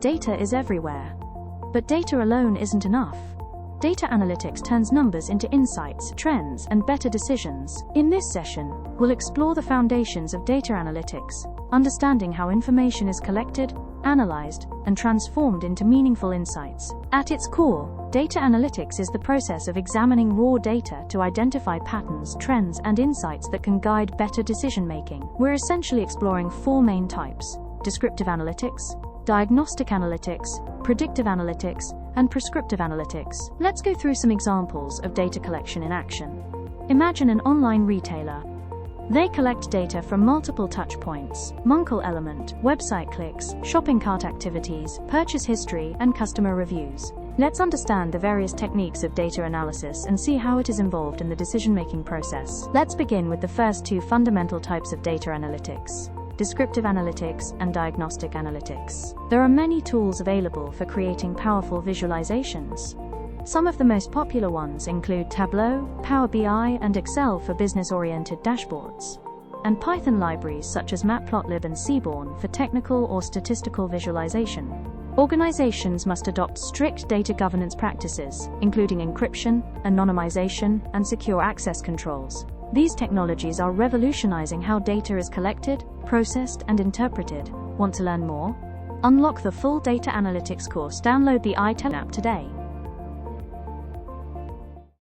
Data is everywhere. But data alone isn't enough. Data analytics turns numbers into insights, trends, and better decisions. In this session, we'll explore the foundations of data analytics, understanding how information is collected, analyzed, and transformed into meaningful insights. At its core, data analytics is the process of examining raw data to identify patterns, trends, and insights that can guide better decision-making. We're essentially exploring four main types: descriptive analytics, diagnostic analytics, predictive analytics, and prescriptive analytics. Let's go through some examples of data collection in action. Imagine an online retailer. They collect data from multiple touchpoints: Moncal element, website clicks, shopping cart activities, purchase history, and customer reviews. Let's understand the various techniques of data analysis and see how it is involved in the decision-making process. Let's begin with the first two fundamental types of data analytics: descriptive analytics and diagnostic analytics. There are many tools available for creating powerful visualizations. Some of the most popular ones include Tableau, Power BI, and Excel for business-oriented dashboards, and Python libraries such as Matplotlib and Seaborn for technical or statistical visualization. Organizations must adopt strict data governance practices, including encryption, anonymization, and secure access controls. These technologies are revolutionizing how data is collected, processed, and interpreted. Want to learn more? Unlock the full data analytics course. Download the ITEL app today.